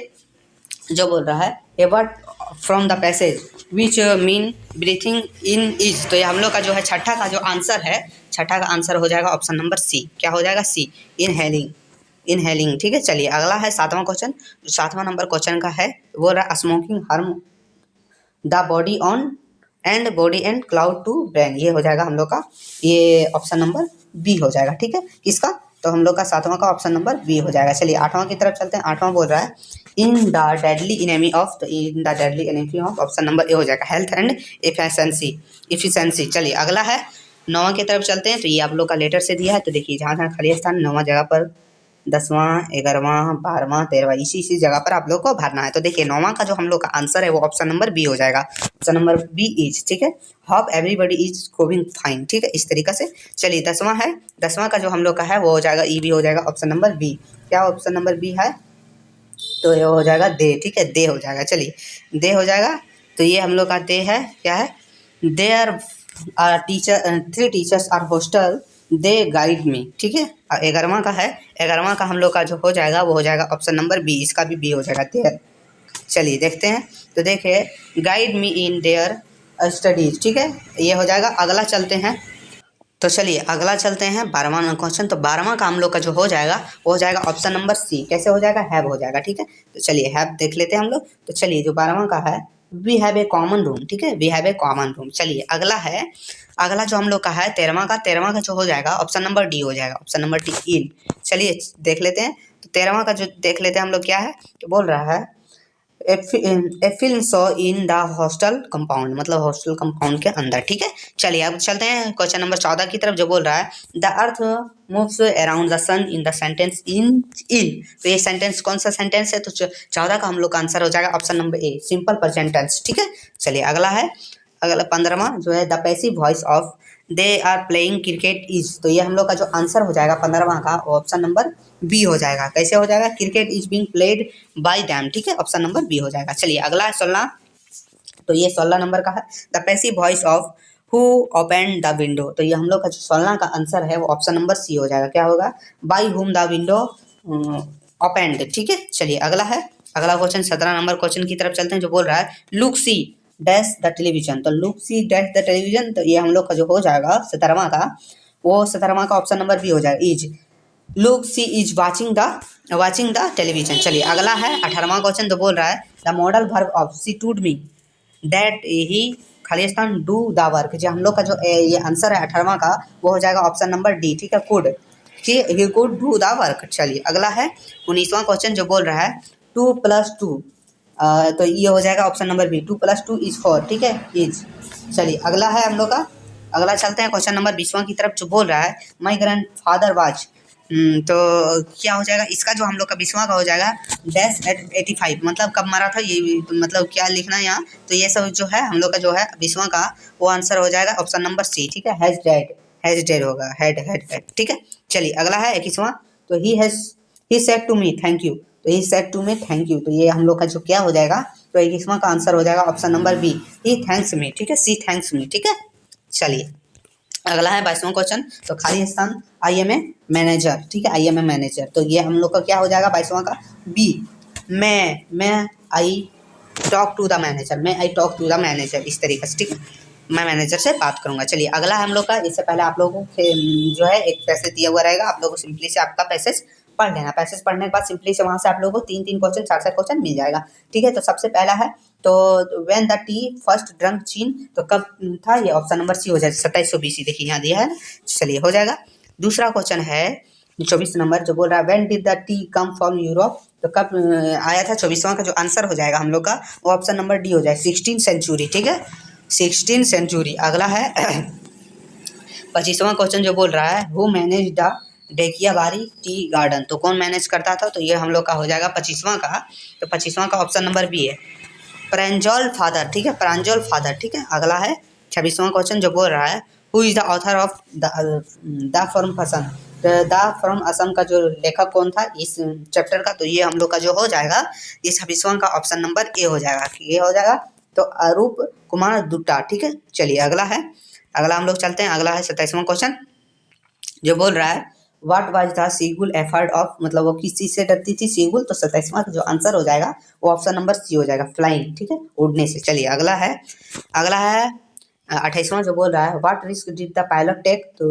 जो बोल रहा है a word from the passage which mean breathing in is. तो ये हम लोग का जो है छठा का जो आंसर है, छठा का आंसर हो जाएगा ऑप्शन नंबर सी। क्या हो जाएगा? सी, इनहेलिंग। ठीक है, चलिए अगला है सातवां क्वेश्चन। जो सातवां नंबर क्वेश्चन का है वो रहा smoking harm the body and cloud to brain. ये हो जाएगा हम लोग का, ये ऑप्शन नंबर बी हो जाएगा। ठीक है, किसका? तो हम लोग का सातवां का ऑप्शन नंबर बी हो जाएगा। चलिए आठवां की तरफ चलते हैं। आठवां बोल रहा है in the deadly enemy of, तो in the deadly enemy of option number A हो जाएगा, हेल्थ एंड इफिशिएंसी। चलिए अगला है नौवां की तरफ चलते हैं। तो ये आप लोग का लेटर से दिया है, तो देखिए जहाँ जहाँ खाली स्थान नौवां जगह पर 10वां 11वां 12वां 13वां इसी जगह पर आप लोग को भरना है। तो देखिए नौवां का जो हम लोग का आंसर है वो ऑप्शन नंबर बी हो जाएगा, ऑप्शन नंबर बी इज। ठीक है, how everybody is going fine. ठीक है, इस तरीके से। चलिए 10वां है, 10वां का जो हम लोग का है वो हो जाएगा ई बी हो जाएगा, ऑप्शन नंबर बी। क्या ऑप्शन नंबर बी है? तो ये हो जाएगा दे। ठीक है, दे हो जाएगा। चलिए दे हो जाएगा, तो ये हम लोग का दे है, क्या है? There are teacher, 3 teachers are hostel they guide me. ठीक है, 11वां का है, 11वां का हम लोग का जो हो जाएगा वो हो जाएगा ऑप्शन नंबर बी, इसका भी बी हो जाएगा, देयर। चलिए देखते हैं, तो देखिए guide me in their studies. ठीक है, ये हो जाएगा। अगला चलते हैं, तो चलिए अगला चलते हैं 12वां क्वेश्चन। तो 12वां का हम लोग का जो हो जाएगा वो हो जाएगा ऑप्शन नंबर सी। कैसे हो जाएगा? हैव हो जाएगा। ठीक है, तो चलिए हैव देख लेते हैं हम लोग। तो चलिए जो 12वां का है, we have a common room. ठीक है, we have a common room. चलिए अगला है, अगला जो हम लोग का है 13वां का जो हो जाएगा ऑप्शन नंबर डी हो जाएगा, ऑप्शन नंबर डी, इन। चलिए देख लेते हैं, तो 13वां का जो देख लेते हैं हम लोग, क्या है? तो बोल रहा है a film saw in the hostel compound, मतलब हॉस्टल कंपाउंड के अंदर। ठीक है, चलिए अब चलते हैं क्वेश्चन नंबर 14 की तरफ, जो बोल रहा है the earth moves around the sun in the sentence in. तो ये सेंटेंस कौन सा सेंटेंस है? तो 14 का हम लोग का आंसर हो जाएगा option number A, simple present tense. ठीक है, चलिए अगला है, अगला 15वां जो है the passive voice of they are playing cricket is. तो ये हम लोग का जो आंसर हो जाएगा 15वां का ऑप्शन नंबर बी हो जाएगा। कैसे हो जाएगा? Cricket is being played by them. ठीक है, ऑप्शन नंबर बी हो जाएगा। चलिए अगला है 16, तो ये 16 नंबर का है the passive voice of who open the window. तो ये हम लोग का जो 16 का आंसर है वो ऑप्शन नंबर सी हो जाएगा। क्या होगा? By whom the window opened. ठीक है, चलिए अगला है, अगला क्वेश्चन 17 नंबर क्वेश्चन की तरफ चलते हैं, जो बोल रहा है Luke she dash the television. तो Luke she dash the television, तो ये हम लोग का जो हो जाएगा 17वां का, वो 17वां का ऑप्शन नंबर बी हो जाएगा, is. Luke she is watching the television. चलिए अगला है 18वां क्वेश्चन, तो बोल रहा है the modal verb of she टूड मी दैट ही खाली स्थान डू द वर्क। जो हम लोग का जो ये आंसर है 18वां का वो हो जाएगा ऑप्शन नंबर डी। ठीक है, could, he could do the work. चलिए अगला है 19वां क्वेश्चन, जो बोल रहा है 2 + 2, तो ये हो जाएगा ऑप्शन नंबर बी, 2 + 2 = 4। ठीक है, इज। चलिए अगला है हम लोग का, अगला चलते हैं क्वेश्चन नंबर 20वां की तरफ, जो बोल रहा है माई ग्रैंड फादर वाच। तो क्या हो जाएगा इसका? जो हम लोग का 20वां का हो जाएगा डैश एट 85, मतलब कब मारा था ये, मतलब क्या लिखना है यहाँ? तो ये सब जो है हम लोग का जो है 20वां का वो आंसर हो जाएगा ऑप्शन नंबर सी। ठीक है, हैज डेड होगा, हेड। ठीक है, चलिए अगला है 21वां, तो he said to me thank you. तो he said to me thank you, तो ये हम लोग का जो क्या हो जाएगा? तो 21वां का आंसर हो जाएगा ऑप्शन नंबर बी, ही थैंक्स मी। ठीक है, सी थैंक्स मी। ठीक है, चलिए अगला है 22वां क्वेश्चन, तो खाली स्थान आई एम ए मैनेजर। ठीक है, आई एम ए मैनेजर, तो ये हम लोग का क्या हो जाएगा 22वां का? B, may I talk to the manager, may I talk to the manager, इस तरीके से। ठीक है, मैं मैनेजर से बात करूंगा। चलिए अगला है हम लोग का, इससे पहले आप लोगों को जो है एक पैसेज दिया हुआ रहेगा, आप लोगों को सिंपली से आपका पैसेज पढ़ लेना। पैसेज पढ़ने के बाद सिंपली से वहाँ से आप लोगों को 3-3 क्वेश्चन 4-4 क्वेश्चन मिल जाएगा। ठीक है, तो सबसे पहला है, तो when the T first drunk चीन, तो कब था? ये ऑप्शन नंबर सी हो जाएगा, 2720। देखिए यहाँ दिया है ना, चलिए हो जाएगा। दूसरा क्वेश्चन है 24 नंबर, जो बोल रहा है when did the T come from Europe. तो कब आया था? 24वां का जो आंसर हो जाएगा हम लोग का वो ऑप्शन नंबर डी हो जाएगा, 16th सेंचुरी। ठीक है, 16th सेंचुरी। अगला है 25वां क्वेश्चन, जो बोल रहा है who manage the Dekiabari tea garden. तो कौन मैनेज करता था? तो ये हम लोग का हो जाएगा 25वां का। तो 25वां का ऑप्शन नंबर बी है। प्रांजल फादर, ठीक है, प्रांजल फादर, ठीक है। अगला है 26वां क्वेश्चन जो बोल रहा है who is the author of the from Assam. The from Assam का जो लेखक कौन था इस चैप्टर का? तो ये हम लोग का जो हो जाएगा ये 26वां का ऑप्शन नंबर ए हो जाएगा। ये हो जाएगा तो अरूप कुमार दुट्टा, ठीक है। चलिए अगला है, अगला हम लोग चलते हैं। अगला है 27वां क्वेश्चन जो बोल रहा है what was the seagull afraid of, मतलब वो किस चीज से डरती थी सीगुल? तो 27वां का जो आंसर हो जाएगा वो ऑप्शन नंबर सी हो जाएगा, फ्लाइंग, ठीक है, उड़ने से। चलिए अगला है, अगला है 28वां जो बोल रहा है what risk did the pilot take. तो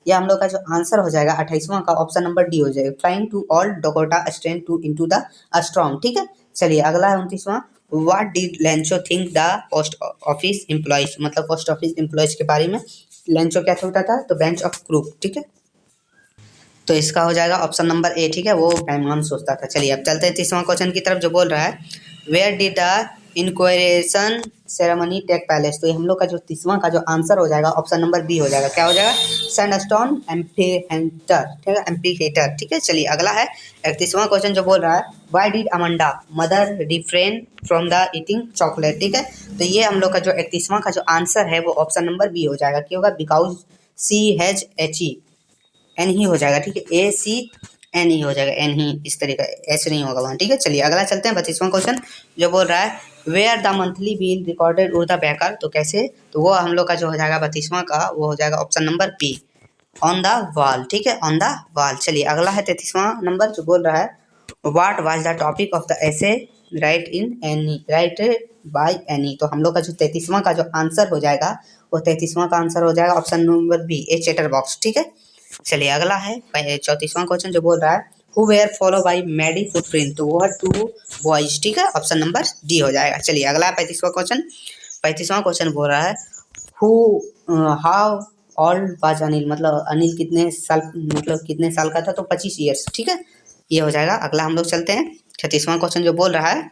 ये हम लोग का जो आंसर हो जाएगा 28वां का ऑप्शन नंबर डी हो जाएगा, flying to old Dakota straight to into the storm, ठीक है। चलिए अगला है 29वां what did Lencho think the post office employees, मतलब पोस्ट ऑफिस एम्प्लॉइज के बारे में लेंचो क्या सोचता था? तो बेंच ऑफ क्रूक, ठीक है। तो इसका हो जाएगा ऑप्शन नंबर ए, ठीक है, वो पैमान सोचता था। चलिए अब चलते हैं 30वां क्वेश्चन की तरफ जो बोल रहा है where did the inauguration ceremony take place. तो ये हम लोग का जो 30वां का जो आंसर हो जाएगा ऑप्शन नंबर बी हो जाएगा। क्या हो जाएगा? सैंडस्टोन एम्फीथिएटर, ठीक है, एम्फीथिएटर, ठीक है। चलिए अगला है 31वां क्वेश्चन जो बोल रहा है why did Amanda mother refrain from the eating chocolate, ठीक है। तो ये हम लोग का जो 31वां का जो आंसर है वो ऑप्शन नंबर बी हो जाएगा। क्यों होगा? Because she has H E N ही हो जाएगा, ठीक है, ए सी एन ही हो जाएगा, एन ही, इस तरीका एच नहीं होगा वहाँ, ठीक है। चलिए अगला चलते हैं 32वां क्वेश्चन जो बोल रहा है were the monthly bill recorded would the baker. तो कैसे? तो वो हम लोग का जो हो जाएगा 32वां का वो हो जाएगा option number B, on the wall, ठीक है, ऑन द वॉल। चलिए अगला है 33वां नंबर जो बोल रहा है what was the topic of the essay right in any, right by any. तो हम लोग का जो 33वां का जो आंसर हो जाएगा वो 33वां का आंसर हो जाएगा ऑप्शन नंबर बी, ए चैटर बॉक्स, ठीक है। चलिए अगला है 34वां क्वेश्चन जो बोल रहा है who were follow by muddy footprint. तो वो है 2 बॉयज, ठीक है, ऑप्शन नंबर डी हो जाएगा। चलिए अगला है 35वां क्वेश्चन। 35वां क्वेश्चन बोल रहा है who how old was Anil, मतलब अनिल कितने साल, मतलब कितने साल का था? तो 25 ईयर्स, ठीक है, ये हो जाएगा। अगला हम लोग चलते हैं 36वां क्वेश्चन जो बोल रहा है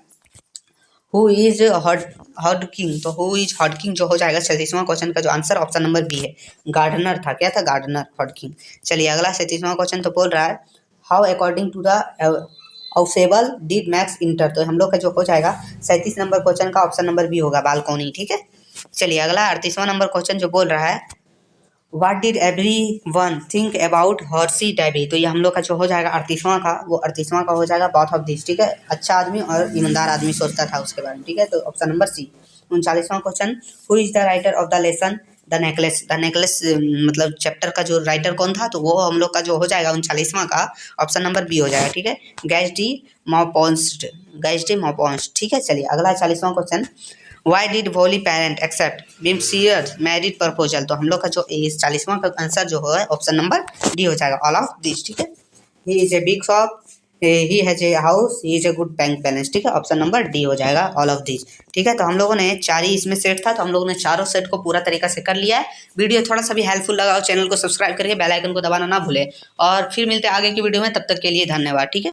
हु इज हॉडकिंग। तो हु इज हॉडकिंग जो हो जाएगा 36वां क्वेश्चन का जो आंसर ऑप्शन नंबर बी है, गार्डनर था। क्या था? गार्डनर, हॉडकिंग। चलिए अगला 37वां क्वेश्चन तो बोल रहा है हाउ अकॉर्डिंग टू द आउसेबल डिड मैक्स इंटर। तो हम लोग का जो हो जाएगा 37 नंबर क्वेश्चन का ऑप्शन नंबर बी होगा, बालकोनी, ठीक है। चलिए अगला 38वां नंबर क्वेश्चन जो बोल रहा है what did everyone think about Hersey Davy. तो ये हम लोग का जो हो जाएगा 38वां का वो 38वां का हो जाएगा बोथ ऑफ दिस, ठीक है, अच्छा आदमी और ईमानदार आदमी सोचता था उसके बारे में, ठीक है। तो ऑप्शन नंबर सी। 39वां question who is the writer of the lesson the necklace. The necklace मतलब चैप्टर का जो राइटर कौन था? तो वो हम लोग का जो हो जाएगा 39वां का ऑप्शन नंबर बी हो जाएगा, ठीक है, गैस डी मॉपॉन्स्ट, गैस डी मॉपॉन्स्ट, ठीक है। चलिए अगला 40वां क्वेश्चन वाई डिड वोली पेरेंट एक्सेप्ट बिम्सियर मैरिड प्रपोजल। तो हम लोग का जो इस 40वां का आंसर जो है ऑप्शन नंबर डी हो जाएगा, ऑल ऑफ दिस, ठीक है। He is a big shop, he has a house, he is a good bank balance, ठीक है, ऑप्शन नंबर डी हो जाएगा, ऑल ऑफ दिस, ठीक है। तो हम लोगों ने 4 ही इसमें सेट था, तो हम लोगों ने चारों सेट को पूरा तरीका से कर लिया है। वीडियो थोड़ा सा भी हेल्पफुल लगा और चैनल को सब्सक्राइब करके बेल आइकन को दबाना ना भूले और फिर मिलते हैं आगे की वीडियो में, तब तक के लिए धन्यवाद, ठीक है।